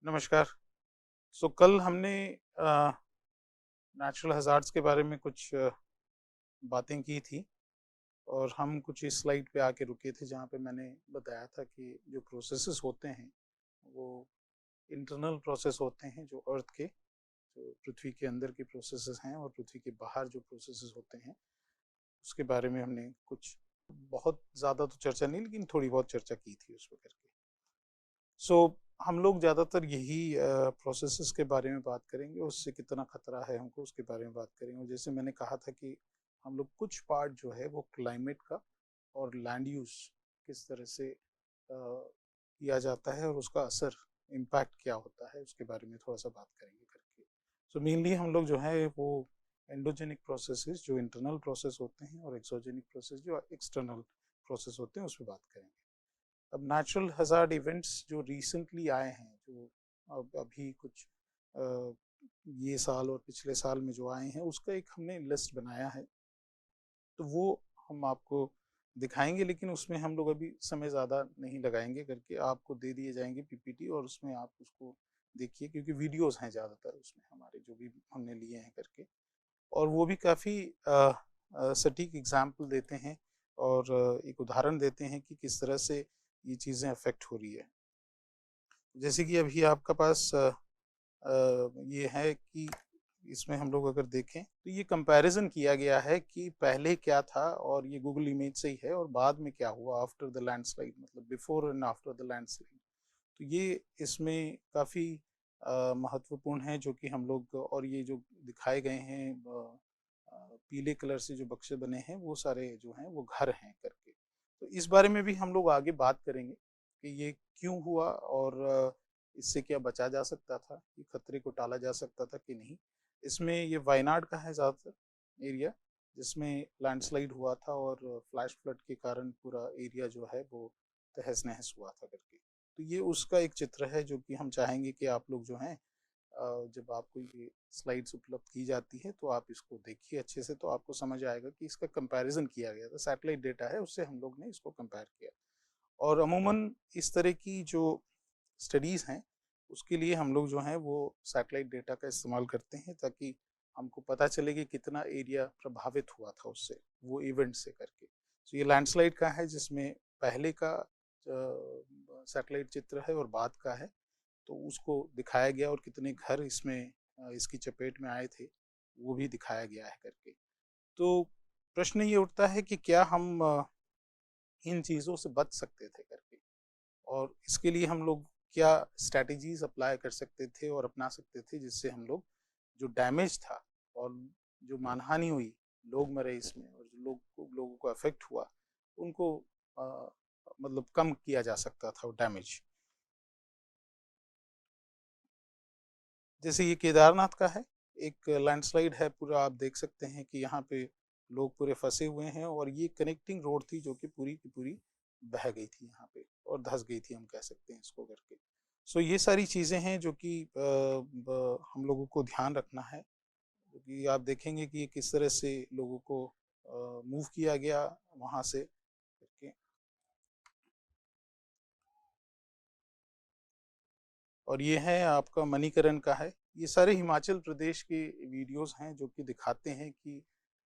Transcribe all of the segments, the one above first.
नमस्कार। कल हमने नेचुरल हज़ार्ड्स के बारे में कुछ बातें की थी और हम कुछ इस स्लाइड पे आके रुके थे जहाँ पे मैंने बताया था कि जो प्रोसेसेस होते हैं वो इंटरनल प्रोसेस होते हैं, जो अर्थ के, जो पृथ्वी के अंदर के प्रोसेसेस हैं और पृथ्वी के बाहर जो प्रोसेसेस होते हैं उसके बारे में हमने कुछ बहुत ज़्यादा तो चर्चा नहीं लेकिन थोड़ी बहुत चर्चा की थी उस वक्त करके। सो हम लोग ज़्यादातर यही प्रोसेसेस के बारे में बात करेंगे, उससे कितना खतरा है हमको उसके बारे में बात करेंगे। और जैसे मैंने कहा था कि हम लोग कुछ पार्ट जो है वो क्लाइमेट का और लैंड यूज किस तरह से किया जाता है और उसका असर, इम्पैक्ट क्या होता है उसके बारे में थोड़ा सा बात करेंगे करके। मेनली हम लोग जो है वो एंडोजेनिक प्रोसेसेस जो इंटरनल प्रोसेस होते हैं और एक्सोजेनिक प्रोसेस जो एक्सटर्नल प्रोसेस होते हैं उस पर बात करेंगे। अब नेचुरल हज़ार्ड इवेंट्स जो रिसेंटली आए हैं, जो अब अभी कुछ ये साल और पिछले साल में जो आए हैं उसका एक हमने लिस्ट बनाया है, तो वो हम आपको दिखाएंगे, लेकिन उसमें हम लोग अभी समय ज़्यादा नहीं लगाएंगे करके आपको दे दिए जाएंगे पीपीटी और उसमें आप उसको देखिए, क्योंकि वीडियोस हैं ज़्यादातर उसमें हमारे जो भी हमने लिए हैं करके, और वो भी काफ़ी सटीक एग्जाम्पल देते हैं और एक उदाहरण देते हैं कि किस तरह से ये चीज़ें अफेक्ट हो रही है। जैसे कि अभी आपका पास ये है कि इसमें हम लोग अगर देखें तो ये कंपैरिजन किया गया है कि पहले क्या था, और ये गूगल इमेज से ही है, और बाद में क्या हुआ आफ्टर द लैंडस्लाइड, मतलब before and after the landslide. तो ये इसमें काफ़ी महत्वपूर्ण है जो कि हम लोग, और ये जो दिखाए गए हैं पीले कलर से जो बक्से बने हैं वो सारे जो हैं वो घर हैं करके। तो इस बारे में भी हम लोग आगे बात करेंगे कि ये क्यों हुआ और इससे क्या बचा जा सकता था, ये खतरे को टाला जा सकता था कि नहीं। इसमें ये वायनाड का है ज़्यादातर एरिया, जिसमें लैंडस्लाइड हुआ था और फ्लैश फ्लड के कारण पूरा एरिया जो है वो तहस नहस हुआ था करके। तो ये उसका एक चित्र है जो कि हम चाहेंगे कि आप लोग जो हैं जब आपको ये स्लाइड्स उपलब्ध की जाती है तो आप इसको देखिए अच्छे से, तो आपको समझ आएगा कि इसका कंपैरिजन किया गया था, सैटेलाइट डेटा है उससे हम लोग ने इसको कंपेयर किया। और अमूमन इस तरह की जो स्टडीज़ हैं उसके लिए हम लोग जो हैं वो सैटेलाइट डेटा का इस्तेमाल करते हैं, ताकि हमको पता चले कि कितना एरिया प्रभावित हुआ था उससे, वो इवेंट से करके। तो ये लैंडस्लाइड का है जिसमें पहले का सैटेलाइट चित्र है और बाद का है, तो उसको दिखाया गया और कितने घर इसमें इसकी चपेट में आए थे वो भी दिखाया गया है करके। तो प्रश्न ये उठता है कि क्या हम इन चीज़ों से बच सकते थे करके, और इसके लिए हम लोग क्या स्ट्रैटेजीज अप्लाई कर सकते थे और अपना सकते थे, जिससे हम लोग जो डैमेज था और जो मानहानि हुई, लोग मरे इसमें और जो लोगों को अफेक्ट हुआ उनको मतलब कम किया जा सकता था वो डैमेज। जैसे ये केदारनाथ का है, एक लैंडस्लाइड है पूरा, आप देख सकते हैं कि यहाँ पे लोग पूरे फंसे हुए हैं और ये कनेक्टिंग रोड थी जो कि पूरी की पूरी बह गई थी यहाँ पे और धंस गई थी, हम कह सकते हैं इसको करके। ये सारी चीज़ें हैं जो कि हम लोगों को ध्यान रखना है, क्योंकि आप देखेंगे कि किस तरह से लोगों को मूव किया गया वहाँ से करके। और ये है आपका मणिकरण का है, ये सारे हिमाचल प्रदेश के वीडियोस हैं जो कि दिखाते हैं कि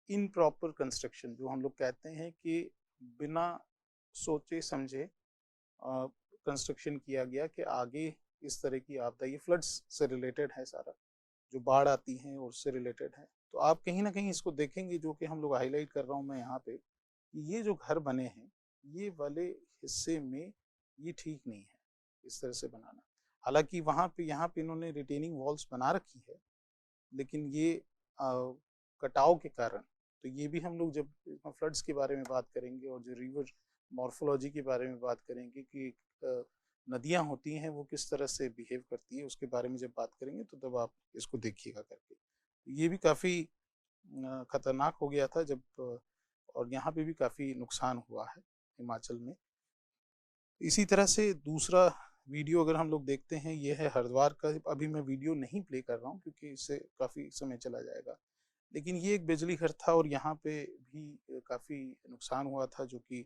इन प्रॉपर कंस्ट्रक्शन, जो हम लोग कहते हैं कि बिना सोचे समझे कंस्ट्रक्शन किया गया कि आगे इस तरह की आपदा, ये फ्लड्स से रिलेटेड है सारा, जो बाढ़ आती हैं और उससे रिलेटेड है। तो आप कहीं ना कहीं इसको देखेंगे, जो कि हम लोग हाईलाइट कर रहा हूँ मैं यहाँ पे, ये जो घर बने हैं ये वाले हिस्से में ये ठीक नहीं है इस तरह से बनाना। हालांकि वहाँ पे यहाँ पे इन्होंने रिटेनिंग वॉल्स बना रखी है, लेकिन ये कटाव के कारण, तो ये भी हम लोग जब फ्लड्स के बारे में बात करेंगे और जो रिवर मॉर्फोलॉजी के बारे में बात करेंगे कि नदियाँ होती हैं वो किस तरह से बिहेव करती है उसके बारे में जब बात करेंगे, तो तब आप इसको देखिएगा करके। ये भी काफ़ी खतरनाक हो गया था जब और यहाँ पे भी काफ़ी नुकसान हुआ है हिमाचल में। इसी तरह से दूसरा वीडियो अगर हम लोग देखते हैं, ये है हरिद्वार का। अभी मैं वीडियो नहीं प्ले कर रहा हूँ क्योंकि इससे काफ़ी समय चला जाएगा, लेकिन ये एक बिजली घर था और यहाँ पे भी काफ़ी नुकसान हुआ था, जो कि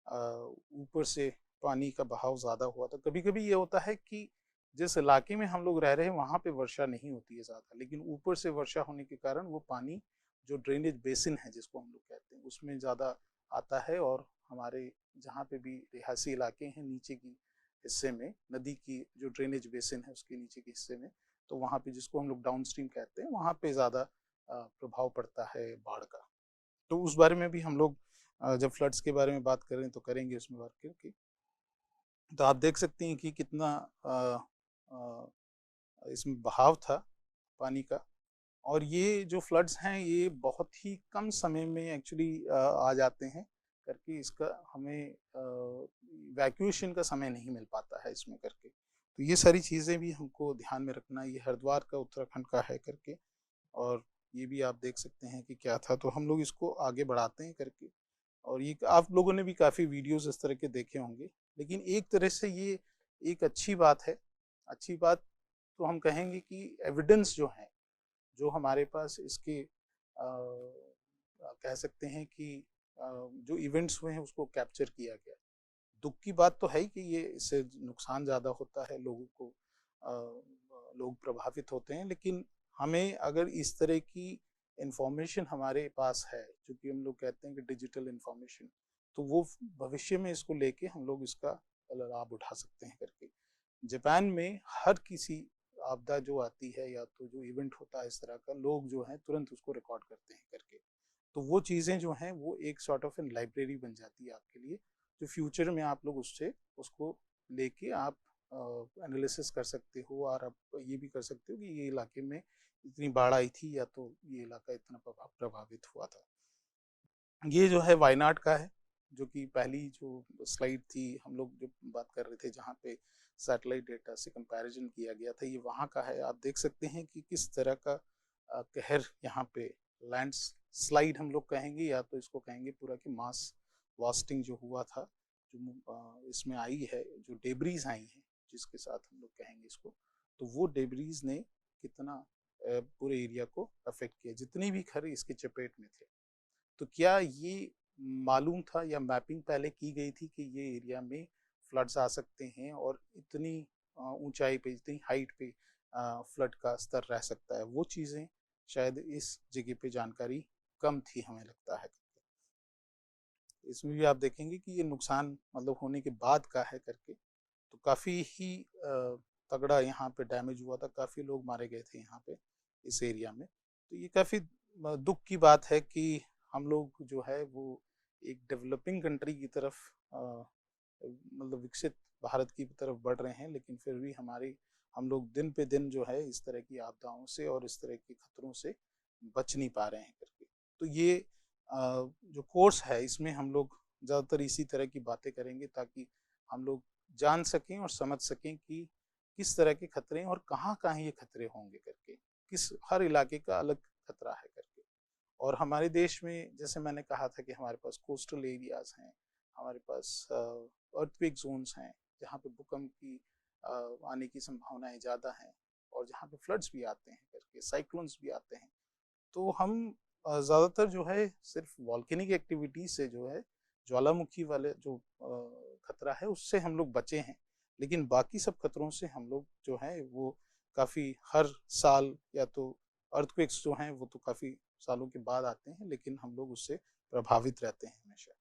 ऊपर से पानी का बहाव ज़्यादा हुआ था। कभी कभी ये होता है कि जिस इलाके में हम लोग रह रहे हैं वहाँ पे वर्षा नहीं होती है ज़्यादा, लेकिन ऊपर से वर्षा होने के कारण वो पानी जो ड्रेनेज बेसिन है जिसको हम लोग कहते हैं उसमें ज़्यादा आता है, और हमारे जहाँ पे भी रिहायशी इलाके हैं नीचे की हिस्से में, नदी की जो ड्रेनेज बेसिन है उसके नीचे के हिस्से में, तो वहाँ पे जिसको हम लोग डाउन स्ट्रीम कहते हैं वहाँ पे ज़्यादा प्रभाव पड़ता है बाढ़ का। तो उस बारे में भी हम लोग जब फ्लड्स के बारे में बात करें तो करेंगे उसमें बात करके। तो आप देख सकते हैं कि कितना इसमें बहाव था पानी का, और ये जो फ्लड्स हैं ये बहुत ही कम समय में एक्चुअली आ जाते हैं करके, इसका हमें वैक्यूएशन का समय नहीं मिल पाता है इसमें करके। तो ये सारी चीज़ें भी हमको ध्यान में रखना, ये हरिद्वार का उत्तराखंड का है करके, और ये भी आप देख सकते हैं कि क्या था, तो हम लोग इसको आगे बढ़ाते हैं करके। और ये आप लोगों ने भी काफ़ी वीडियोस इस तरह के देखे होंगे, लेकिन एक तरह से ये एक अच्छी बात है। अच्छी बात तो हम कहेंगे कि एविडेंस जो है, जो हमारे पास इसके कह सकते हैं कि जो इवेंट्स हुए हैं उसको कैप्चर किया गया। दुख की बात तो है ही कि ये इससे नुकसान ज़्यादा होता है, लोगों को लोग प्रभावित होते हैं, लेकिन हमें अगर इस तरह की इंफॉर्मेशन हमारे पास है, जो कि हम लोग कहते हैं कि डिजिटल इंफॉर्मेशन, तो वो भविष्य में इसको लेके हम लोग इसका लाभ उठा सकते हैं करके। जापान में हर किसी आपदा जो आती है या तो जो इवेंट होता है इस तरह का, लोग जो हैं तुरंत उसको रिकॉर्ड करते हैं करके। तो वो चीज़ें जो हैं वो एक सॉर्ट ऑफ एन लाइब्रेरी बन जाती है आपके लिए, जो फ्यूचर में आप लोग उससे उसको लेके आप एनालिसिस कर सकते हो, और आप ये भी कर सकते हो कि ये इलाके में इतनी बाढ़ आई थी या तो ये इलाका इतना प्रभावित हुआ था। ये जो है वायनाड का है, जो कि पहली जो स्लाइड थी हम लोग जो बात कर रहे थे जहाँ पे सैटेलाइट डेटा से कंपैरिजन किया गया था, ये वहाँ का है। आप देख सकते हैं कि किस तरह का कहर यहाँ पे लैंड स्लाइड हम लोग कहेंगे, या तो इसको कहेंगे पूरा कि मास वास्टिंग जो हुआ था, जो इसमें आई है, जो डेब्रीज आई हैं जिसके साथ हम लोग कहेंगे इसको, तो वो डेब्रीज ने कितना पूरे एरिया को अफेक्ट किया, जितने भी घर इसके चपेट में थे। तो क्या ये मालूम था या मैपिंग पहले की गई थी कि ये एरिया में फ्लड्स आ सकते हैं और इतनी ऊंचाई पे, इतनी हाइट पे फ्लड का स्तर रह सकता है? वो चीज़ें शायद इस जगह पे जानकारी कम थी हमें लगता है। इसमें भी आप देखेंगे कि ये नुकसान मतलब होने के बाद का है करके, तो काफ़ी ही तगड़ा यहाँ पे डैमेज हुआ था, काफ़ी लोग मारे गए थे यहाँ पे इस एरिया में। तो ये काफ़ी दुख की बात है कि हम लोग जो है वो एक डेवलपिंग कंट्री की तरफ मतलब विकसित भारत की तरफ बढ़ रहे हैं, लेकिन फिर भी हम लोग दिन पे दिन जो है इस तरह की आपदाओं से और इस तरह के खतरों से बच नहीं पा रहे हैं करके। तो ये जो कोर्स है इसमें हम लोग ज़्यादातर इसी तरह की बातें करेंगे, ताकि हम लोग जान सकें और समझ सकें कि किस तरह के खतरे हैं और कहाँ कहाँ ये खतरे होंगे करके, किस हर इलाके का अलग खतरा है करके। और हमारे देश में जैसे मैंने कहा था कि हमारे पास कोस्टल एरियाज हैं, हमारे पास अर्थक्वेक जोन्स हैं जहाँ पे भूकंप की आने की संभावनाएं ज़्यादा हैं, और जहाँ पे फ्लड्स भी आते हैं करके, साइक्लोन्स भी आते हैं। तो हम ज़्यादातर जो है सिर्फ वॉल्केनिक एक्टिविटी से जो है, ज्वालामुखी वाले जो खतरा है उससे हम लोग बचे हैं, लेकिन बाकी सब खतरों से हम लोग जो है वो काफ़ी हर साल, या तो अर्थक्वेक्स जो हैं वो तो काफ़ी सालों के बाद आते हैं, लेकिन हम लोग उससे प्रभावित रहते हैं हमेशा।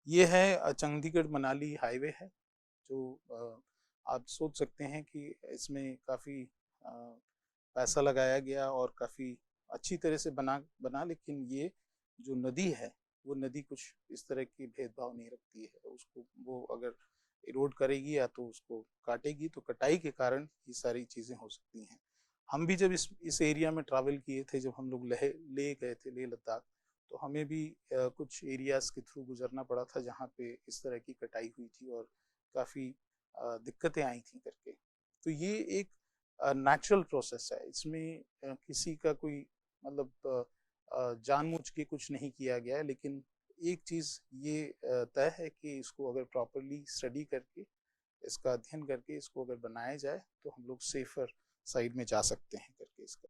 ये है चंडीगढ़ मनाली हाईवे है, जो आप सोच सकते हैं कि इसमें काफ़ी पैसा लगाया गया और काफ़ी अच्छी तरह से बना, लेकिन ये जो नदी है वो नदी कुछ इस तरह की भेदभाव नहीं रखती है, उसको वो अगर इरोड करेगी या तो उसको काटेगी, तो कटाई के कारण ये सारी चीज़ें हो सकती हैं। हम भी जब इस एरिया में ट्रैवल किए थे, जब हम लोग ले गए थे लेह लद्दाख, तो हमें भी कुछ एरियाज के थ्रू गुजरना पड़ा था जहाँ पे इस तरह की कटाई हुई थी और काफ़ी दिक्कतें आई थी करके। तो ये एक नेचुरल प्रोसेस है, इसमें किसी का कोई मतलब जानबूझ के कुछ नहीं किया गया है, लेकिन एक चीज़ ये तय है कि इसको अगर प्रॉपरली स्टडी करके, इसका अध्ययन करके इसको अगर बनाया जाए तो हम लोग सेफर साइड में जा सकते हैं करके इसका।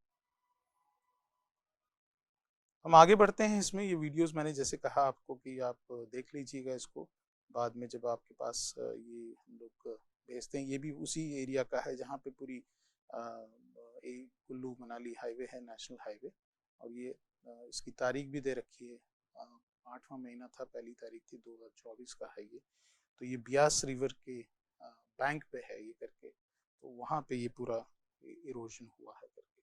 हम आगे बढ़ते हैं इसमें। ये वीडियोस मैंने जैसे कहा आपको कि आप देख लीजिएगा इसको बाद में, जब आपके पास ये हम लोग भेजते हैं। ये भी उसी एरिया का है जहाँ पे पूरी कुल्लू मनाली हाईवे है, नेशनल हाईवे। और ये इसकी तारीख भी दे रखी है, 8वां महीना था, पहली तारीख थी 2024 का है ये। तो ये ब्यास रिवर के बैंक पे है ये करके, तो वहाँ पे ये पूरा इरोजन हुआ है करके।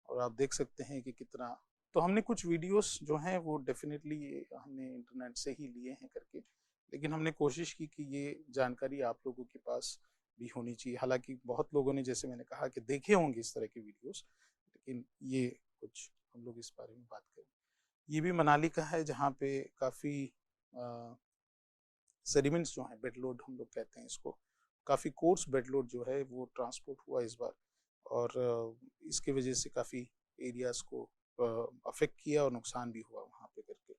और आप देख सकते हैं कि कितना, तो हमने कुछ वीडियोस जो हैं वो डेफिनेटली हमने इंटरनेट से ही लिए हैं करके, लेकिन हमने कोशिश की कि ये जानकारी आप लोगों के पास भी होनी चाहिए। हालांकि बहुत लोगों ने, जैसे मैंने कहा, कि देखे होंगे इस तरह के वीडियोस, लेकिन ये कुछ हम लोग इस बारे में बात करें। ये भी मनाली का है जहाँ पे काफ़ी सेडिमेंट्स जो हैं, बेड लोड हम लोग कहते हैं इसको, काफ़ी कोर्स बेड लोड जो है वो ट्रांसपोर्ट हुआ इस बार, और इसके वजह से काफ़ी एरियाज को अफेक्ट किया और नुकसान भी हुआ वहाँ पे करके।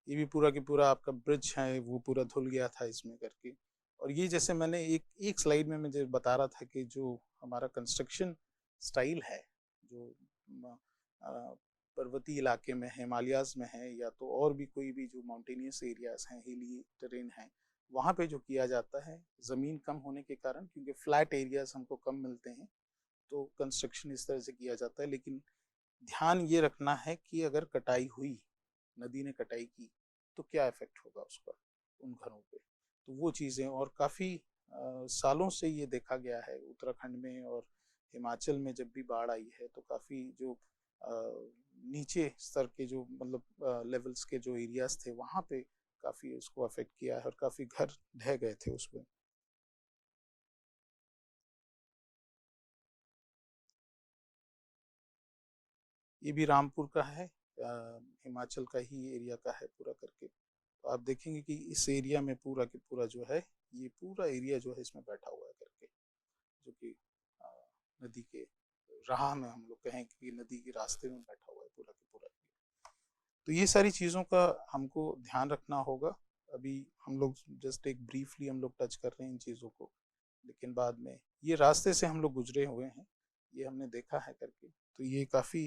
ये भी पूरा की पूरा आपका ब्रिज है वो पूरा धुल गया था इसमें करके। और ये जैसे मैंने एक स्लाइड में मुझे बता रहा था कि जो हमारा कंस्ट्रक्शन स्टाइल है, जो पर्वतीय इलाके में, हिमालयाज में है, या तो और भी कोई भी जो माउंटेनियस एरियाज हैं, हिली टेरेन है, वहाँ पे जो किया जाता है, ज़मीन कम होने के कारण, क्योंकि फ्लैट एरियाज हमको कम मिलते हैं, तो कंस्ट्रक्शन इस तरह से किया जाता है। लेकिन ध्यान ये रखना है कि अगर कटाई हुई, नदी ने कटाई की, तो क्या इफेक्ट होगा उसका उन घरों पे। तो वो चीज़ें, और काफ़ी सालों से ये देखा गया है उत्तराखंड में और हिमाचल में, जब भी बाढ़ आई है तो काफ़ी जो नीचे स्तर के जो मतलब लेवल्स के जो एरियाज थे, वहाँ पे काफ़ी उसको अफेक्ट किया है और काफ़ी घर ढह गए थे उसमें। ये भी रामपुर का है, हिमाचल का ही एरिया का है पूरा करके। तो आप देखेंगे कि इस एरिया में पूरा के पूरा जो है, ये पूरा एरिया जो है इसमें बैठा हुआ है करके, जो कि नदी के राह में, हम लोग कहें कि नदी के रास्ते में बैठा हुआ है पूरा के पूरा एरिया। तो ये सारी चीज़ों का हमको ध्यान रखना होगा। अभी हम लोग जस्ट एक ब्रीफली हम लोग टच कर रहे हैं इन चीज़ों को, लेकिन बाद में ये रास्ते से हम लोग गुजरे हुए हैं, ये हमने देखा है करके। तो ये काफ़ी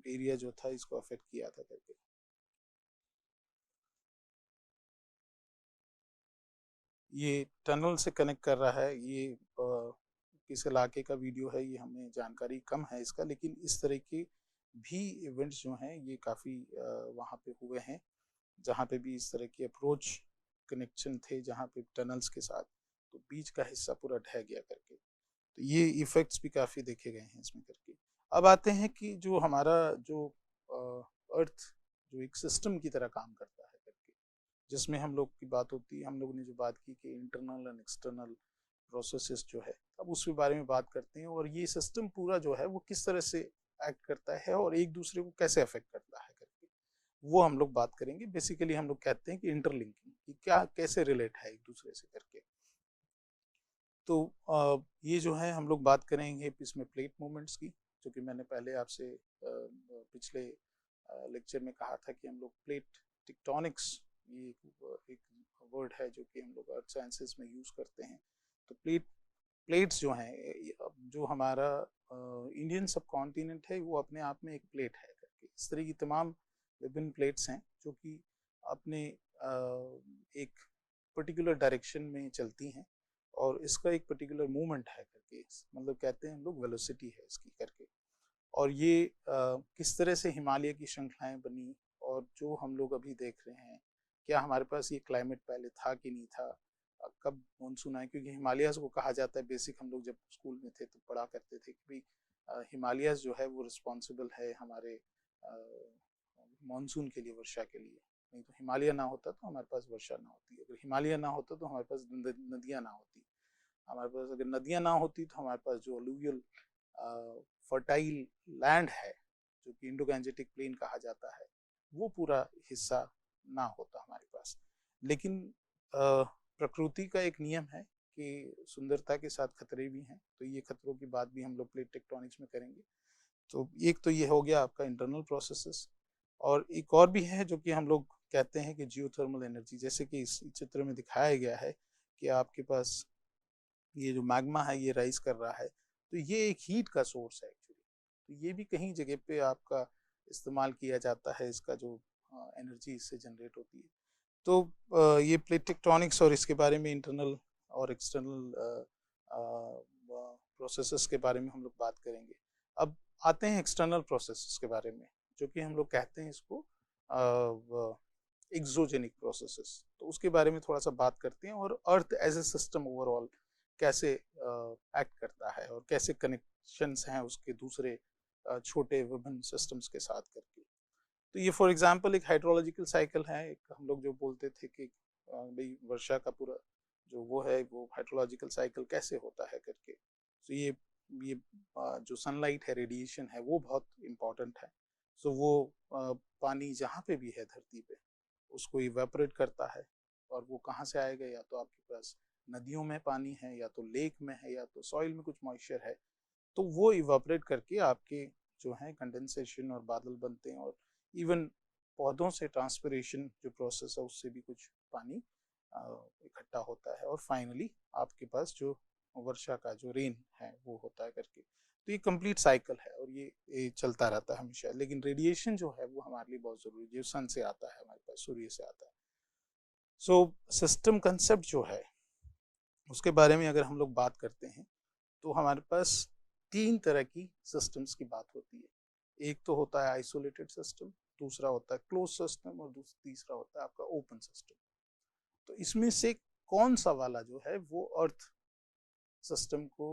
एरिया जो था इसको अफेक्ट किया था करके। ये टनल से कनेक्ट कर रहा है, ये किस इलाके का वीडियो है ये हमें जानकारी कम है इसका, लेकिन इस तरह के भी इवेंट्स जो हैं ये काफ़ी वहाँ पे हुए हैं, जहाँ पे भी इस तरह के अप्रोच कनेक्शन थे, जहाँ पे टनल्स के साथ, तो बीच का हिस्सा पूरा ढह गया करके। तो ये इफेक्ट्स भी काफ़ी देखे गए हैं इसमें करके। अब आते हैं कि जो हमारा जो अर्थ जो एक सिस्टम की तरह काम करता है करके, जिसमें हम लोग की बात होती है, हम लोगों ने जो बात की कि इंटरनल एंड एक्सटर्नल प्रोसेसेस जो है, अब उसके बारे में बात करते हैं। और ये सिस्टम पूरा जो है वो किस तरह से एक्ट करता है और एक दूसरे को कैसे अफेक्ट करता है करके, वो हम लोग बात करेंगे। बेसिकली हम लोग कहते हैं कि इंटरलिंकिंग, कि क्या कैसे रिलेट है एक दूसरे से करके। तो ये जो है हम लोग बात करेंगे इसमें प्लेट मूवमेंट्स की, जो कि मैंने पहले आपसे पिछले लेक्चर में कहा था कि हम लोग प्लेट टेक्टोनिक्स, ये एक वर्ड है जो कि हम लोग अर्थ साइंसेस में यूज़ करते हैं। तो प्लेट्स जो हैं, जो हमारा इंडियन सब कॉन्टिनेंट है वो अपने आप में एक प्लेट है करके। इस तरह की तमाम विभिन्न प्लेट्स हैं जो कि अपने एक पर्टिकुलर डायरेक्शन में चलती हैं, और इसका एक पर्टिकुलर मूवमेंट है करके, मतलब कहते हैं हम लोग वेलोसिटी है इसकी करके। और ये किस तरह से हिमालय की श्रृंखलाएं बनी, और जो हम लोग अभी देख रहे हैं, क्या हमारे पास ये क्लाइमेट पहले था कि नहीं था, कब मानसून आए, क्योंकि हिमालयाज को कहा जाता है, बेसिक हम लोग जब स्कूल में थे तो पढ़ा करते थे कि भाई हिमालयाज जो है वो रिस्पॉन्सिबल है हमारे मानसून के लिए, वर्षा के लिए। नहीं तो हिमालय ना होता तो हमारे पास वर्षा ना होती, अगर हिमालय ना होता तो हमारे पास नदियाँ ना होती, हमारे पास अगर नदियाँ ना होती तो हमारे पास जो अलूवियल फर्टाइल लैंड है, जो कि इंडो गैंजेटिक प्लेन कहा जाता है, वो पूरा हिस्सा ना होता हमारे पास। लेकिन प्रकृति का एक नियम है कि सुंदरता के साथ खतरे भी हैं, तो ये खतरों की बात भी हम लोग प्लेट टेक्टोनिक्स में करेंगे। तो एक तो ये हो गया आपका इंटरनल प्रोसेसेस, और एक और भी है जो कि हम लोग कहते हैं कि जियोथर्मल एनर्जी, जैसे कि इस चित्र में दिखाया गया है कि आपके पास ये जो मैग्मा है ये राइज कर रहा है, तो ये एक हीट का सोर्स है एक्चुअली। तो ये भी कहीं जगह पे आपका इस्तेमाल किया जाता है, इसका जो एनर्जी इससे जनरेट होती है। तो ये प्लेट टेक्टोनिक्स और इसके बारे में इंटरनल और एक्सटर्नल प्रोसेसेस के बारे में हम लोग बात करेंगे। अब आते हैं एक्सटर्नल प्रोसेसेस के बारे में, जो कि हम लोग कहते हैं इसको एक्सोजेनिक प्रोसेसेस। तो उसके बारे में थोड़ा सा बात करते हैं, और earth as a system overall कैसे एक्ट करता है और कैसे कनेक्शंस हैं उसके दूसरे छोटे विभिन्न सिस्टम्स के साथ करके। तो ये फॉर एग्जांपल एक हाइड्रोलॉजिकल साइकिल है। एक हम लोग जो बोलते थे कि भाई वर्षा का पूरा जो वो है वो हाइड्रोलॉजिकल साइकिल कैसे होता है करके। तो ये जो सनलाइट है, रेडिएशन है, वो बहुत इम्पोर्टेंट है। सो वो पानी जहाँ पे भी है धरती पे उसको इवेपोरेट करता है, और वो कहाँ से आएगा, या तो आपके पास नदियों में पानी है, या तो लेक में है, या तो सॉइल में कुछ मॉइस्चर है, तो वो इवेपोरेट करके आपके जो है कंडेंसेशन और बादल बनते हैं। और इवन पौधों से ट्रांसपिरेशन जो प्रोसेस है उससे भी कुछ पानी इकट्ठा होता है, और फाइनली आपके पास जो वर्षा का जो रेन है वो होता है करके। तो ये कंप्लीट साइकिल है, और ये चलता रहता है हमेशा। लेकिन रेडिएशन जो है वो हमारे लिए बहुत जरूरी है, जो सन से आता है, हमारे पास सूर्य से आता है। सो सिस्टम कंसेप्ट जो है उसके बारे में अगर हम लोग बात करते हैं, तो हमारे पास तीन तरह की सिस्टम्स की बात होती है। एक तो होता है आइसोलेटेड सिस्टम, दूसरा होता है क्लोज सिस्टम, और तीसरा होता है आपका ओपन सिस्टम। तो इसमें से कौन सा वाला जो है वो अर्थ सिस्टम को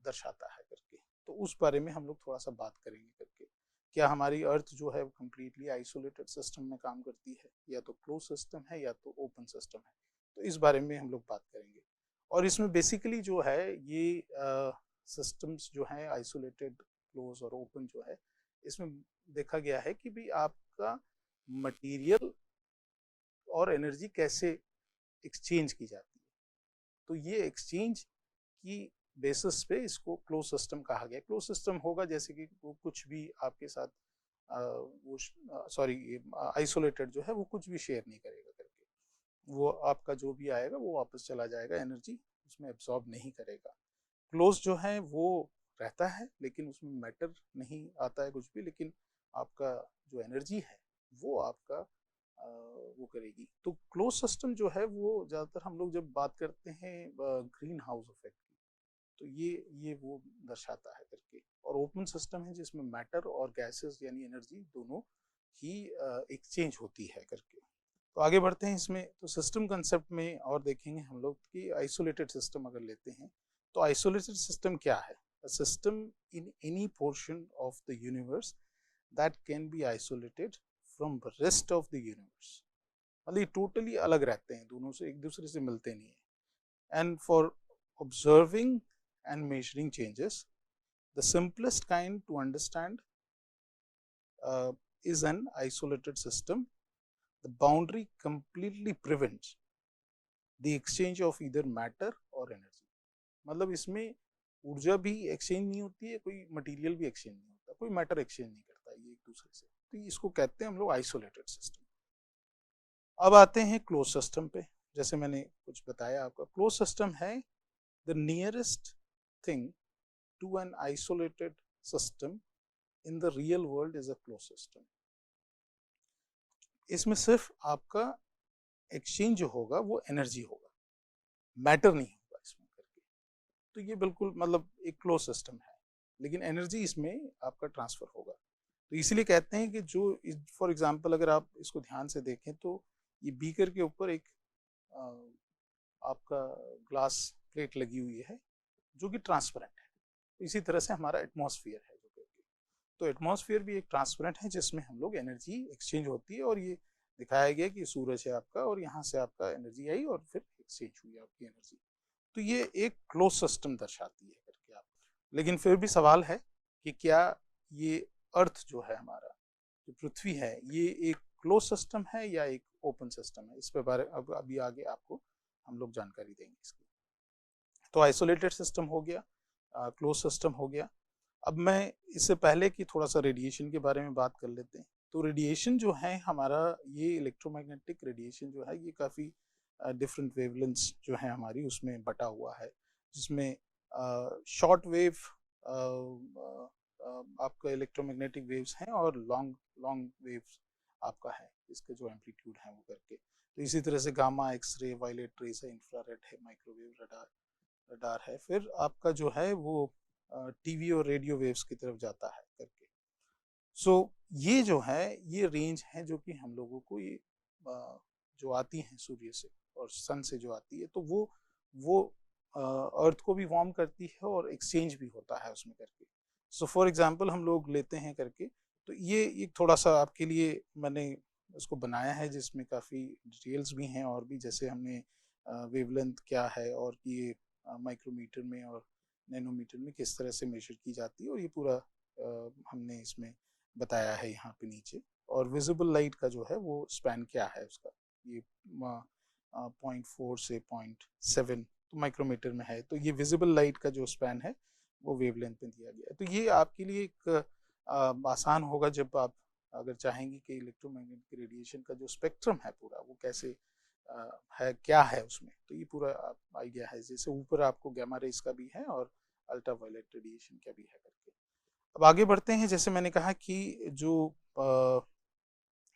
दर्शाता है करके, तो उस बारे में हम लोग थोड़ा सा बात करेंगे करके। क्या हमारी अर्थ जो है वो कम्प्लीटली आइसोलेटेड सिस्टम में काम करती है, या तो क्लोज सिस्टम है, या तो ओपन सिस्टम है। तो इस बारे में हम लोग बात करेंगे। और इसमें बेसिकली जो है ये सिस्टम्स जो है आइसोलेटेड, क्लोज और ओपन जो है, इसमें देखा गया है कि भी आपका मटेरियल और एनर्जी कैसे एक्सचेंज की जाती है। तो ये एक्सचेंज की बेसिस पे इसको क्लोज सिस्टम कहा गया। क्लोज सिस्टम होगा जैसे कि वो कुछ भी आपके साथ वो सॉरी आइसोलेटेड जो है वो कुछ भी शेयर नहीं करेगा करके, वो आपका जो भी आएगा वो वापस चला जाएगा, एनर्जी उसमें एब्सॉर्ब नहीं करेगा। क्लोज जो है वो रहता है, लेकिन उसमें मैटर नहीं आता है कुछ भी, लेकिन आपका जो एनर्जी है वो आपका वो करेगी। तो क्लोज सिस्टम जो है वो ज़्यादातर हम लोग जब बात करते हैं ग्रीन हाउस इफेक्ट की, तो ये वो दर्शाता है करके। और ओपन सिस्टम है जिसमें मैटर और गैसेस यानी एनर्जी दोनों ही एक्सचेंज होती है करके। तो आगे बढ़ते हैं इसमें। तो सिस्टम कंसेप्ट में और देखेंगे हम लोग कि आइसोलेटेड सिस्टम अगर लेते हैं, तो आइसोलेटेड सिस्टम क्या है? A system in any portion of the universe that can be isolated from the rest of the universe. मतलब ये टोटली अलग रहते हैं, दोनों से एक दूसरे से मिलते नहीं है। And for observing and measuring changes, the simplest kind to understand is an isolated system. The boundary completely prevents the exchange of either matter or energy. मतलब इसमें ऊर्जा भी एक्सचेंज नहीं होती है, कोई मटेरियल भी एक्सचेंज नहीं होता, कोई मैटर एक्सचेंज नहीं करता ये एक दूसरे से। तो इसको कहते हैं हम लोग आइसोलेटेड सिस्टम। अब आते हैं क्लोज सिस्टम पे। जैसे मैंने कुछ बताया आपका, क्लोज सिस्टम है the nearest thing to an isolated system in the real world is a close system. इसमें सिर्फ आपका एक्सचेंज जो होगा वो एनर्जी होगा, मैटर नहीं होगा इसमें करके। तो ये बिल्कुल मतलब एक क्लोज सिस्टम है, लेकिन एनर्जी इसमें आपका ट्रांसफर होगा। तो इसीलिए कहते हैं कि जो फॉर एग्जांपल अगर आप इसको ध्यान से देखें, तो ये बीकर के ऊपर एक आपका ग्लास प्लेट लगी हुई है जो कि ट्रांसपेरेंट है। तो इसी तरह से हमारा एटमॉस्फेयर है जो कि, तो एटमॉस्फेयर भी एक ट्रांसपेरेंट है जिसमें हम लोग एनर्जी एक्सचेंज होती है। और ये दिखाया गया कि सूरज है आपका, और यहाँ से आपका एनर्जी आई और फिर एक्सचेंज हुई आपकी एनर्जी। तो ये एक क्लोज सिस्टम दर्शाती है करके आप। लेकिन फिर भी सवाल है कि क्या ये अर्थ जो है हमारा, जो पृथ्वी है, ये एक क्लोज सिस्टम है या एक ओपन सिस्टम है? इस पे बारे अब अभी आगे आपको हम लोग जानकारी देंगे इसकी। तो आइसोलेटेड सिस्टम हो गया, क्लोज सिस्टम हो गया। अब मैं इससे पहले कि थोड़ा सा रेडिएशन के बारे में बात कर लेते हैं। तो रेडिएशन जो है हमारा, ये इलेक्ट्रोमैग्नेटिक रेडिएशन जो है ये काफ़ी डिफरेंट वेवलेंथ्स जो है हमारी उसमें बटा हुआ है, जिसमें शॉर्ट वेव आपका इलेक्ट्रोमैग्नेटिक वेव्स हैं, और लॉन्ग लॉन्ग वेव्स आपका है। इसका जो एम्पलीट्यूड है वो करके। तो इसी तरह से गामा, एक्सरे, वायलेट रेज है, इंफ्रारेड है, माइक्रोवेव रडार रडार है, फिर आपका जो है वो टीवी और रेडियो वेव्स की तरफ जाता है करके। सो ये जो है ये रेंज है जो कि हम लोगों को ये जो आती हैं सूर्य से और सन से जो आती है, तो वो अर्थ को भी वार्म करती है और एक्सचेंज भी होता है उसमें करके। सो फॉर एग्जांपल हम लोग लेते हैं करके, तो ये एक थोड़ा सा आपके लिए मैंने उसको बनाया है जिसमें काफ़ी डिटेल्स भी हैं, और भी जैसे हमने वेवलेंथ क्या है और ये माइक्रोमीटर में और नैनोमीटर में किस तरह से मेजर की जाती है, और ये पूरा हमने इसमें बताया है यहाँ पे नीचे। और विजिबल लाइट का जो है वो स्पैन क्या है उसका, ये 0.4 से 0.7 तो माइक्रोमीटर में है, तो ये विजिबल लाइट का जो स्पैन है वो वेवलेंथ में दिया गया है। तो ये आपके लिए एक आसान होगा जब आप अगर चाहेंगे कि इलेक्ट्रोमैग्नेटिक रेडिएशन का जो स्पेक्ट्रम है पूरा वो कैसे है, क्या है उसमें, तो ये पूरा आइडिया है। जैसे ऊपर आपको गामा रेज का भी है और अल्ट्रावायलेट रेडिएशन का भी है करके। अब आगे बढ़ते हैं। जैसे मैंने कहा कि जो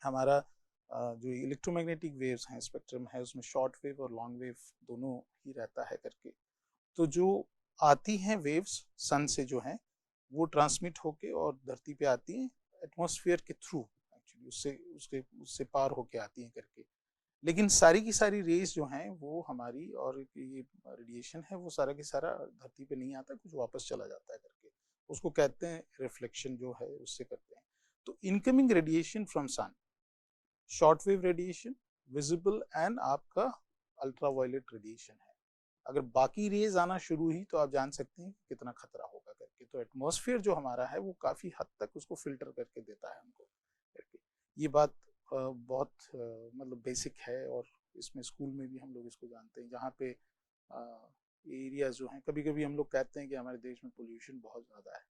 हमारा जो इलेक्ट्रोमैग्नेटिक वेव्स हैं, स्पेक्ट्रम है, उसमें शॉर्ट वेव और लॉन्ग वेव दोनों ही रहता है करके। तो जो आती हैं वेव्स सन से जो हैं वो ट्रांसमिट होके और धरती पे आती हैं एटमॉस्फेयर के थ्रू, एक्चुअली उससे पार होके आती हैं करके। लेकिन सारी की सारी रेज जो हैं वो हमारी, और ये रेडिएशन है वो सारा की सारा धरती पे नहीं आता, कुछ वापस चला जाता है करके, उसको कहते हैं रिफ्लेक्शन जो है उससे करते हैं। तो incoming radiation from sun, short wave radiation, visible and आपका अल्ट्रावायलेट रेडिएशन है। अगर बाकी रेज आना शुरू हुई तो आप जान सकते हैं कितना खतरा होगा करके। तो एटमॉस्फेयर जो हमारा है वो काफी हद तक उसको फिल्टर करके देता है हमको करके। ये बात बहुत मतलब बेसिक है, और इसमें स्कूल में भी हम लोग इसको जानते हैं। जहाँ पे एरियाज जो हैं, कभी कभी हम लोग कहते हैं कि हमारे देश में पोल्यूशन बहुत ज़्यादा है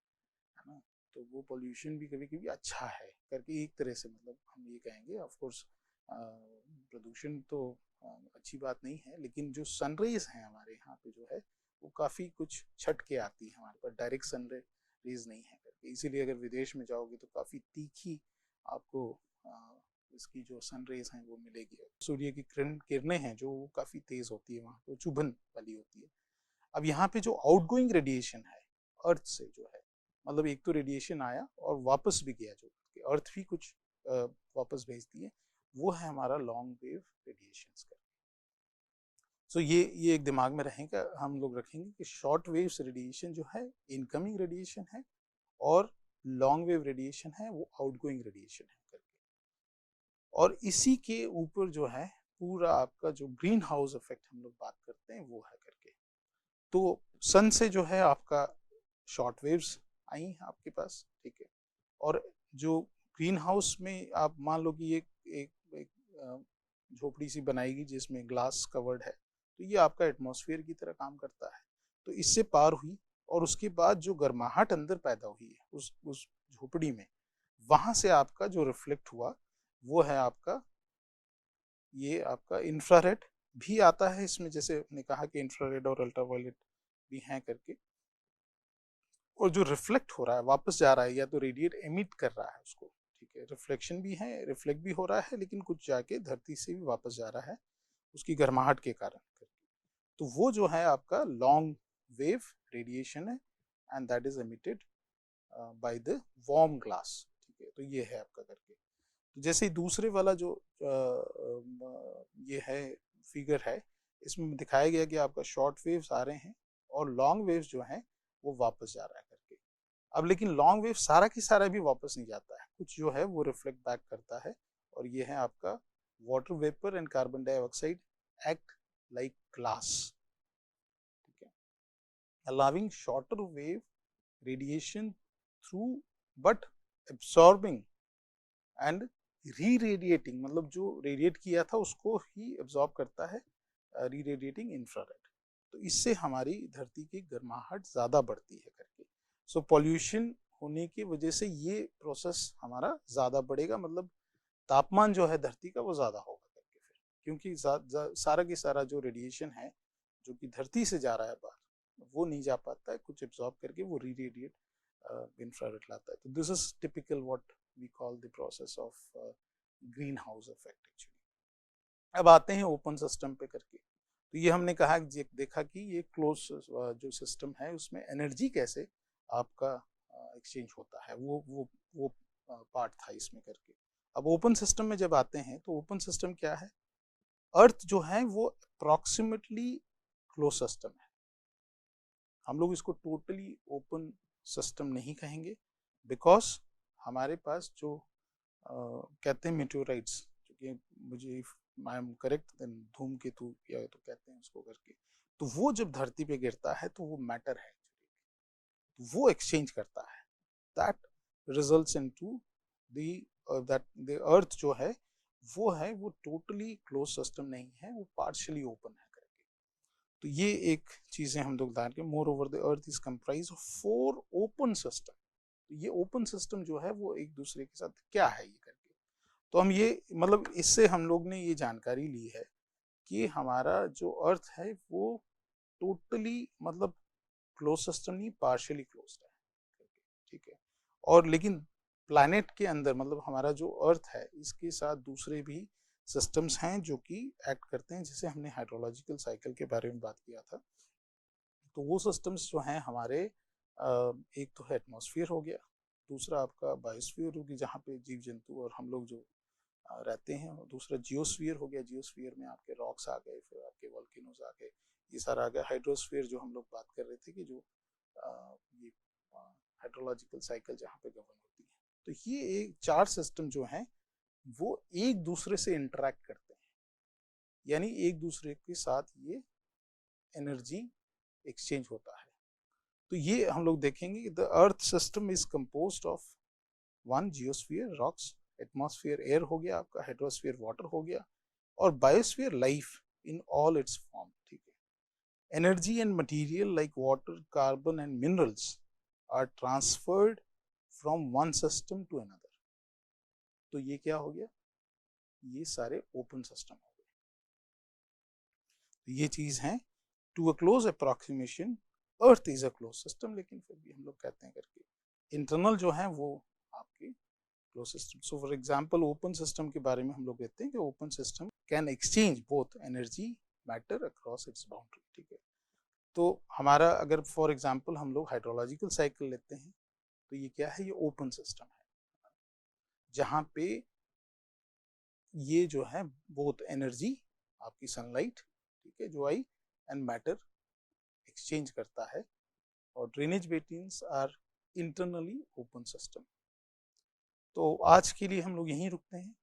ना, तो वो पोल्यूशन भी कभी कभी अच्छा है करके एक तरह से, मतलब हम ये कहेंगे। ऑफ कोर्स प्रदूषण तो अच्छी बात नहीं है, लेकिन जो सनरेज हैं हमारे यहाँ पे जो है वो काफ़ी कुछ छट के आती है हमारे पास, डायरेक्ट सनरेज नहीं है करके। इसीलिए अगर विदेश में जाओगे तो काफ़ी तीखी आपको इसकी जो सनरेज हैं वो मिलेगी। सूर्य की किरणें हैं जो काफ़ी तेज़ होती है, वहाँ पे चुभन वाली होती है। अब यहाँ पे जो आउटगोइंग रेडिएशन है अर्थ से जो है, मतलब एक तो रेडिएशन आया और वापस भी गया, जो अर्थ भी कुछ वापस भेजती है, वो है हमारा लॉन्ग वेव रेडिएशन का। सो ये एक दिमाग में रहेगा, हम लोग रखेंगे कि शॉर्ट वेव रेडिएशन जो है इनकमिंग रेडिएशन है, और लॉन्ग वेव रेडिएशन है वो आउटगोइंग रेडिएशन है करके। और इसी के ऊपर जो है पूरा आपका जो ग्रीन हाउस इफेक्ट हम लोग बात करते हैं वो है करके। तो सन से जो है आपका शॉर्ट वेव्स आई आपके पास, ठीक है। और जो ग्रीन हाउस में आप मान लो कि एक झोपड़ी सी बनाएगी जिसमें ग्लास कवर्ड है, तो ये आपका एटमॉस्फेयर की तरह काम करता है। तो इससे पार हुई, और उसके बाद जो गर्माहट अंदर पैदा हुई है उस झोपड़ी में, वहां से आपका जो रिफ्लेक्ट हुआ वो है आपका, ये आपका इंफ्रारेड भी आता है इसमें, जैसे हमने कहा कि इंफ्रारेड और अल्ट्रावायलेट भी हैं करके। और जो रिफ्लेक्ट हो रहा है वापस जा रहा है, या तो रेडिएट एमिट कर रहा है उसको, ठीक है, रिफ्लेक्शन भी है, रिफ्लेक्ट भी हो रहा है, लेकिन कुछ जाके धरती से भी वापस जा रहा है उसकी गर्माहट के कारण। तो वो जो है आपका लॉन्ग वेव रेडिएशन है, and that is emitted by the warm glass, ठीक है। तो ये है आपका करके। तो जैसे दूसरे वाला जो ये है फिगर है, इसमें दिखाया गया कि आपका शॉर्ट वेव्स आ रहे हैं और लॉन्ग वेव्स जो हैं वो वापस जा रहा है करके। अब लेकिन लॉन्ग वेव सारा की सारा भी वापस नहीं जाता है, कुछ जो है वो रिफ्लेक्ट बैक करता है, और ये है आपका water vapour and carbon dioxide act like glass, ठीक है, allowing shorter wave radiation through but absorbing and re-radiating, मतलब जो रेडिएट किया था उसको ही एब्जॉर्ब करता है, री-रेडिएटिंग इंफ्रारेड। तो इससे हमारी धरती की गर्माहट ज़्यादा बढ़ती है करके। सो पॉल्यूशन होने की वजह से ये प्रोसेस हमारा ज़्यादा बढ़ेगा, मतलब तापमान जो है धरती का वो ज़्यादा होगा करके फिर, क्योंकि सारा की सारा जो रेडिएशन है जो कि धरती से जा रहा है बाहर, वो नहीं जा पाता है, कुछ एब्जॉर्ब करके वो री रेडिएट इंफ्रारेड लाता है। तो this is typical what we call the process of green house effect actually. अब आते हैं ओपन सिस्टम पे करके। तो ये हमने कहा देखा कि ये क्लोज जो सिस्टम है उसमें एनर्जी कैसे आपका एक्सचेंज होता है, वो पार्ट था इसमें करके। अब ओपन सिस्टम में जब आते हैं तो ओपन सिस्टम क्या है, अर्थ जो है वो अप्रोक्सीमेटली क्लोज सिस्टम है। हम लोग इसको टोटली ओपन सिस्टम नहीं कहेंगे, बिकॉज हमारे पास जो कहते हैं मेटेओराइट्स, जो कि मुझे आई एम करेक्ट, धूमकेतु या तो कहते हैं उसको करके, तो वो जब धरती पे गिरता है तो वो मैटर है, वो एक्सचेंज करता है, that results into that the earth जो है वो टोटली क्लोज सिस्टम नहीं है, वो पार्शियली ओपन है करके। तो ये एक चीजें हम लोग जान के, more over the earth is comprise of 4 open system. तो ये ओपन सिस्टम जो है वो एक दूसरे के साथ क्या है ये करके, तो हम ये मतलब इससे हम लोग ने ये जानकारी ली है कि हमारा जो अर्थ है वो टोटली मतलब क्लोज सिस्टम नहीं, पार्शियली क्लोज है, ठीक है। और लेकिन प्लैनेट के अंदर मतलब हमारा जो अर्थ है इसके साथ दूसरे भी सिस्टम्स हैं जो कि एक्ट करते हैं, जैसे हमने हाइड्रोलॉजिकल साइकिल के बारे में बात किया था। तो वो सिस्टम्स जो हैं हमारे, एक तो है एटमॉस्फेयर हो गया, दूसरा आपका बायोस्फीयर होगी जहाँ पे जीव जंतु और हम लोग जो रहते हैं, और दूसरा जियोस्फीयर हो गया, जियोस्फीयर में आपके रॉक्स आ गए, फिर आपके वोल्केनोज आ गए, ये सारा आ गया। हाइड्रोस्फीयर जो हम लोग बात कर रहे थे कि जो ये हाइड्रोलॉजिकल साइकिल जहाँ पे गवर्न होती है। तो ये एक 4 सिस्टम जो हैं वो एक दूसरे से इंटरेक्ट करते हैं, यानी एक दूसरे के साथ ये एनर्जी एक्सचेंज होता है। तो ये हम लोग देखेंगे, the earth system is composed of 1 geosphere rocks, atmosphere air हो गया आपका, हाइड्रोस्फीयर वाटर हो गया, और biosphere life in all its form, ठीक है। Energy and material like water, carbon and minerals are transferred from one system to another. तो ये क्या हो गया, ये सारे ओपन सिस्टम हो गए। तो ये चीज है, to a close approximation earth is a close system, लेकिन फिर भी हम लोग कहते हैं करके इंटरनल जो है वो आपके close system. So for example open system के बारे में हम लोग कहते हैं कि open system can exchange both energy matter across its boundary, ठीक है। तो हमारा अगर फॉर एग्जांपल हम लोग हाइड्रोलॉजिकल साइकिल लेते हैं तो ये क्या है, ये ओपन सिस्टम है जहाँ पे ये जो है बोथ एनर्जी आपकी सनलाइट, ठीक है, जो आई एंड मैटर एक्सचेंज करता है, और drainage basins are internally open system. तो आज के लिए हम लोग यहीं रुकते हैं,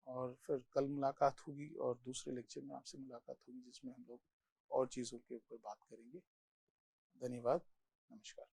और फिर कल मुलाकात होगी और दूसरे लेक्चर में आपसे मुलाकात होगी जिसमें हम लोग और चीज़ों के ऊपर बात करेंगे। धन्यवाद, नमस्कार।